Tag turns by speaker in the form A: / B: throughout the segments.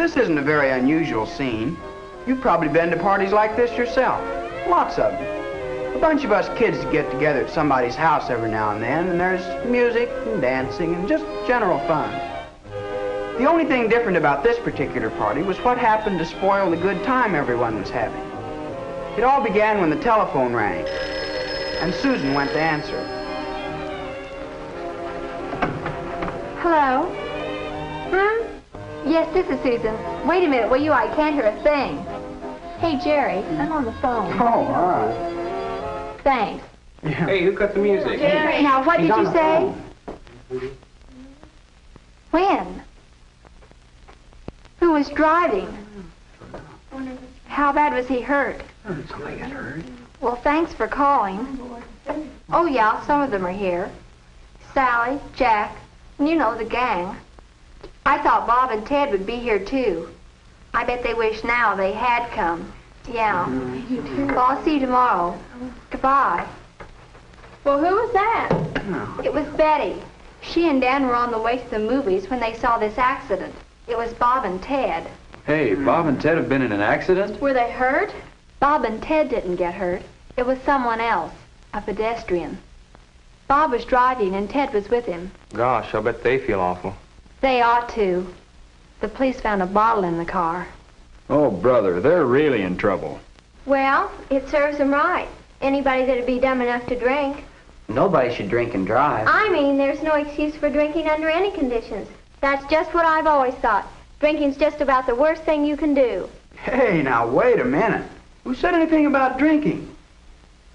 A: This isn't a very unusual scene. You've probably been to parties like this yourself. Lots of them. A bunch of us kids get together at somebody's house every now and then, and there's music and dancing and just general fun. The only thing different about this particular party was what happened to spoil the good time everyone was having. It all began when the telephone rang, and Susan went to answer.
B: Hello? Huh? Yes, this is Susan. Wait a minute, will you? I can't hear a thing. Hey, Jerry, I'm on the phone.
A: Oh, all right.
B: Thanks.
A: Yeah.
C: Hey, who cut the music?
B: Jerry. Now, what did you say? When? Who was driving? How bad was he hurt?
A: Somebody got hurt.
B: Well, thanks for calling. Oh, yeah, some of them are here. Sally, Jack, and you know, the gang. I thought Bob and Ted would be here, too. I bet they wish now they had come. Yeah. Well, I'll see you tomorrow. Goodbye. Well, who was that?
A: Oh.
B: It was Betty. She and Dan were on the way to the movies when they saw this accident. It was Bob and Ted.
C: Hey, Bob and Ted have been in an accident?
B: Were they hurt? Bob and Ted didn't get hurt. It was someone else, a pedestrian. Bob was driving and Ted was with him.
C: Gosh, I'll bet they feel awful.
B: They ought to. The police found a bottle in the car.
C: Oh, brother, they're really in trouble.
B: Well, it serves them right. Anybody that'd be dumb enough to drink.
A: Nobody should drink and drive.
B: I mean, there's no excuse for drinking under any conditions. That's just what I've always thought. Drinking's just about the worst thing you can do.
A: Hey, now, wait a minute. Who said anything about drinking?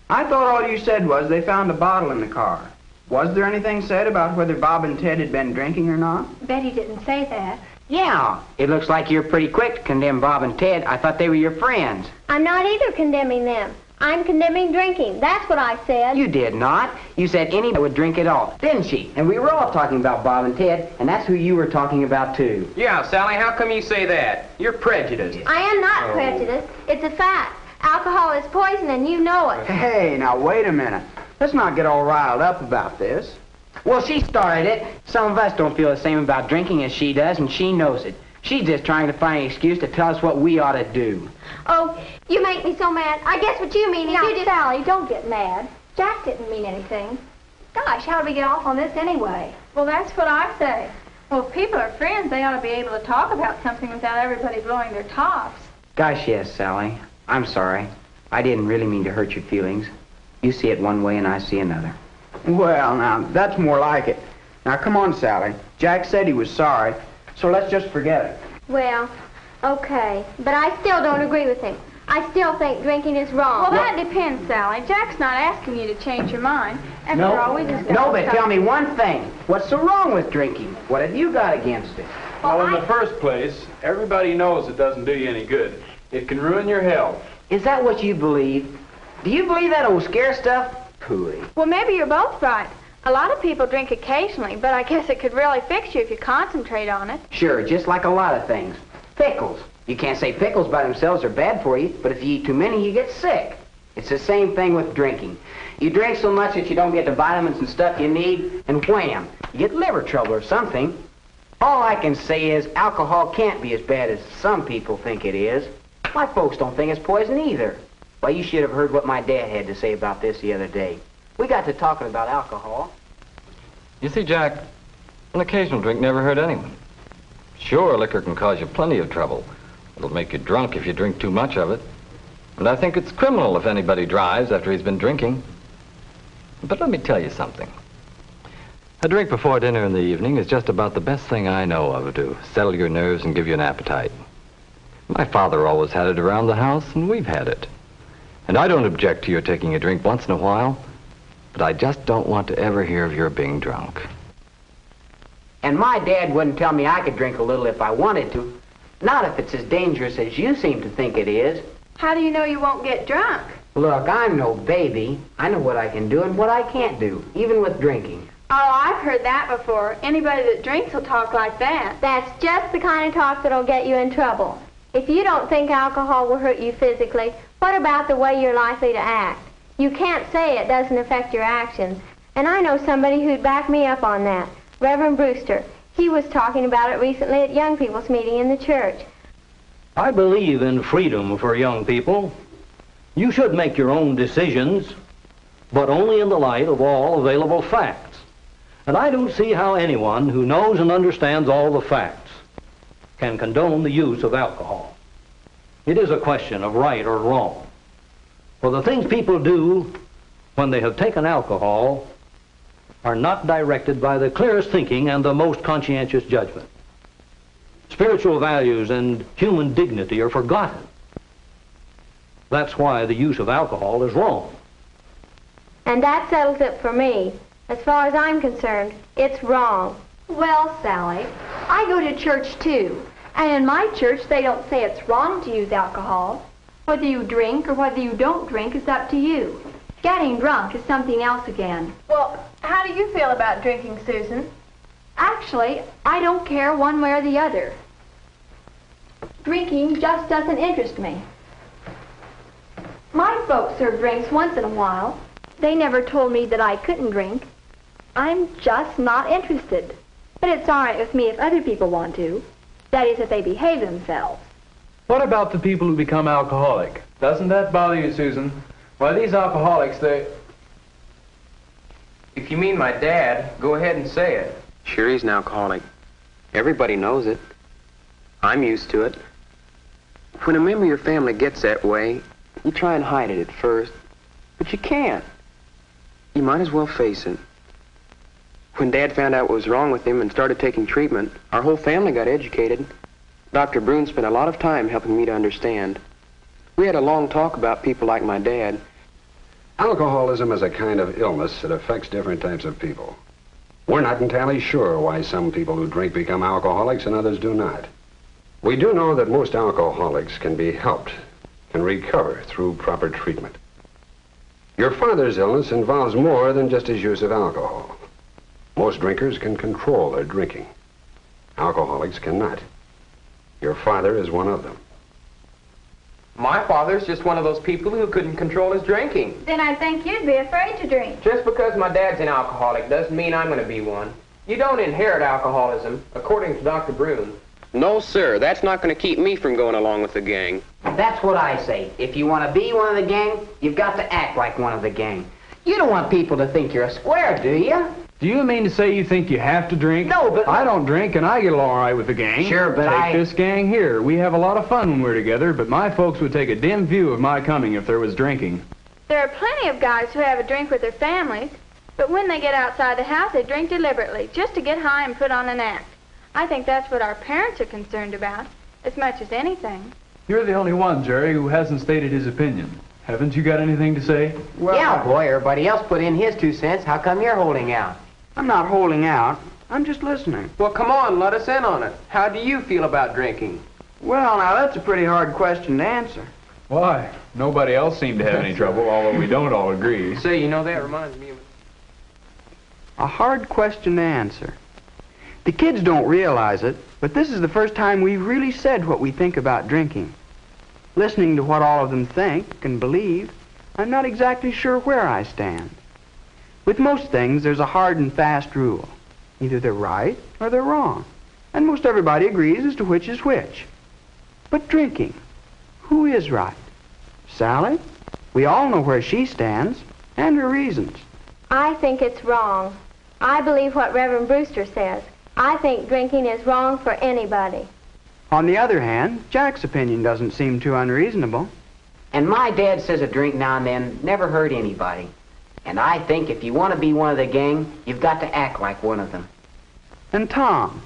A: I thought all you said was they found a bottle in the car. Was there anything said about whether Bob and Ted had been drinking or not?
B: Betty didn't say that.
D: Yeah, it looks like you're pretty quick to condemn Bob and Ted. I thought they were your friends.
B: I'm not either condemning them. I'm condemning drinking. That's what I said.
D: You did not. You said anybody would drink it all, didn't she? And we were all talking about Bob and Ted, and that's who you were talking about, too.
C: Yeah, Sally, how come you say that? You're prejudiced.
B: I am not prejudiced. It's a fact. Alcohol is poison, and you know it.
A: Hey, now, wait a minute. Let's not get all riled up about this.
D: Well, she started it. Some of us don't feel the same about drinking as she does, and she knows it. She's just trying to find an excuse to tell us what we ought to do.
B: Oh, you make me so mad. I guess what you mean is you just... Sally, don't get mad. Jack didn't mean anything. Gosh, how do we get off on this anyway?
E: Well, that's what I say. Well, if people are friends, they ought to be able to talk about something without everybody blowing their tops.
D: Gosh, yes, Sally. I'm sorry. I didn't really mean to hurt your feelings. You see it one way and I see another.
A: Well, now, that's more like it. Now, come on, Sally. Jack said he was sorry, so let's just forget it.
B: Well, okay. But I still don't agree with him. I still think drinking is wrong.
E: Well, that depends, Sally. Jack's not asking you to change your mind. After all, we just got
D: No, but tell me one thing. What's so wrong with drinking? What have you got against it?
C: Well, in the first place, everybody knows it doesn't do you any good. It can ruin your health.
D: Is that what you believe? Do you believe that old scare stuff? Pooey.
E: Well, maybe you're both right. A lot of people drink occasionally, but I guess it could really fix you if you concentrate on it.
D: Sure, just like a lot of things. Pickles. You can't say pickles by themselves are bad for you, but if you eat too many, you get sick. It's the same thing with drinking. You drink so much that you don't get the vitamins and stuff you need, and wham, you get liver trouble or something. All I can say is alcohol can't be as bad as some people think it is. My folks don't think it's poison either. Why, you should have heard what my dad had to say about this the other day. We got to talking about alcohol.
F: You see, Jack, an occasional drink never hurt anyone. Sure, liquor can cause you plenty of trouble. It'll make you drunk if you drink too much of it. And I think it's criminal if anybody drives after he's been drinking. But let me tell you something. A drink before dinner in the evening is just about the best thing I know of to settle your nerves and give you an appetite. My father always had it around the house, and we've had it. And I don't object to your taking a drink once in a while, but I just don't want to ever hear of your being drunk.
D: And my dad wouldn't tell me I could drink a little if I wanted to. Not if it's as dangerous as you seem to think it is.
E: How do you know you won't get drunk?
D: Look, I'm no baby. I know what I can do and what I can't do, even with drinking.
E: Oh, I've heard that before. Anybody that drinks will talk like that.
B: That's just the kind of talk that'll get you in trouble. If you don't think alcohol will hurt you physically, what about the way you're likely to act? You can't say it doesn't affect your actions. And I know somebody who'd back me up on that. Reverend Brewster. He was talking about it recently at young people's meeting in the church.
G: I believe in freedom for young people. You should make your own decisions, but only in the light of all available facts. And I don't see how anyone who knows and understands all the facts can condone the use of alcohol. It is a question of right or wrong. For the things people do when they have taken alcohol are not directed by the clearest thinking and the most conscientious judgment. Spiritual values and human dignity are forgotten. That's why the use of alcohol is wrong.
B: And that settles it for me. As far as I'm concerned, it's wrong. Well, Sally, I go to church too. And in my church, they don't say it's wrong to use alcohol. Whether you drink or whether you don't drink is up to you. Getting drunk is something else again.
E: Well, how do you feel about drinking, Susan?
B: Actually, I don't care one way or the other. Drinking just doesn't interest me. My folks serve drinks once in a while. They never told me that I couldn't drink. I'm just not interested. But it's all right with me if other people want to. That is, if they behave themselves.
C: What about the people who become alcoholic? Doesn't that bother you, Susan? Why, these alcoholics, they...
H: If you mean my dad, go ahead and say it. Sure, he's an alcoholic. Everybody knows it. I'm used to it. When a member of your family gets that way, you try and hide it at first, but you can't. You might as well face it. When Dad found out what was wrong with him and started taking treatment, our whole family got educated. Dr. Brune spent a lot of time helping me to understand. We had a long talk about people like my dad.
I: Alcoholism is a kind of illness that affects different types of people. We're not entirely sure why some people who drink become alcoholics and others do not. We do know that most alcoholics can be helped and recover through proper treatment. Your father's illness involves more than just his use of alcohol. Most drinkers can control their drinking. Alcoholics cannot. Your father is one of them.
H: My father's just one of those people who couldn't control his drinking.
E: Then I think you'd be afraid to drink.
H: Just because my dad's an alcoholic doesn't mean I'm going to be one. You don't inherit alcoholism, according to Dr. Brune. No, sir. That's not going to keep me from going along with the gang.
D: That's what I say. If you want to be one of the gang, you've got to act like one of the gang. You don't want people to think you're a square, do you?
C: Do you mean to say you think you have to drink?
D: No, but...
C: I don't drink, and I get along all right with the gang.
D: Sure, but
C: Take this gang here. We have a lot of fun when we're together, but my folks would take a dim view of my coming if there was drinking.
E: There are plenty of guys who have a drink with their families, but when they get outside the house, they drink deliberately, just to get high and put on an act. I think that's what our parents are concerned about, as much as anything.
C: You're the only one, Jerry, who hasn't stated his opinion. Haven't you got anything to say?
D: Well, yeah, boy, everybody else put in his 2 cents. How come you're holding out?
A: I'm not holding out. I'm just listening.
H: Well, come on, let us in on it. How do you feel about drinking?
A: Well, now, that's a pretty hard question to answer.
C: Why? Nobody else seemed to have any trouble, although we don't all agree.
H: Say, you know, that reminds me of...
A: A hard question to answer. The kids don't realize it, but this is the first time we've really said what we think about drinking. Listening to what all of them think and believe, I'm not exactly sure where I stand. With most things, there's a hard and fast rule. Either they're right or they're wrong. And most everybody agrees as to which is which. But drinking, who is right? Sally? We all know where she stands and her reasons.
B: I think it's wrong. I believe what Reverend Brewster says. I think drinking is wrong for anybody.
A: On the other hand, Jack's opinion doesn't seem too unreasonable.
D: And my dad says a drink now and then never hurt anybody. And I think if you want to be one of the gang, you've got to act like one of them.
A: And Tom,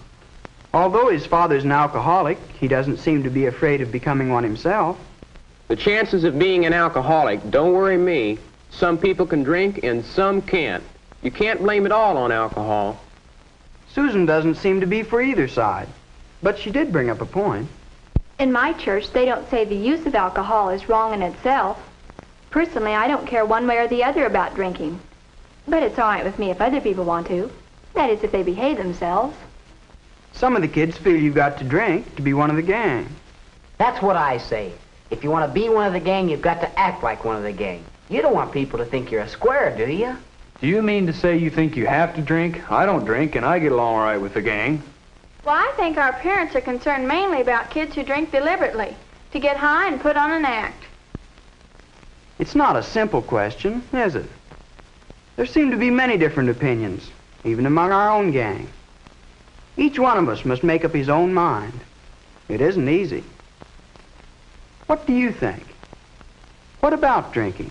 A: although his father's an alcoholic, he doesn't seem to be afraid of becoming one himself.
H: The chances of being an alcoholic don't worry me. Some people can drink and some can't. You can't blame it all on alcohol.
A: Susan doesn't seem to be for either side, but she did bring up a point.
B: In my church, they don't say the use of alcohol is wrong in itself. Personally, I don't care one way or the other about drinking. But it's all right with me if other people want to. That is, if they behave themselves.
A: Some of the kids feel you've got to drink to be one of the gang.
D: That's what I say. If you want to be one of the gang, you've got to act like one of the gang. You don't want people to think you're a square, do you?
C: Do you mean to say you think you have to drink? I don't drink, and I get along all right with the gang.
E: Well, I think our parents are concerned mainly about kids who drink deliberately, to get high and put on an act.
A: It's not a simple question, is it? There seem to be many different opinions, even among our own gang. Each one of us must make up his own mind. It isn't easy. What do you think? What about drinking?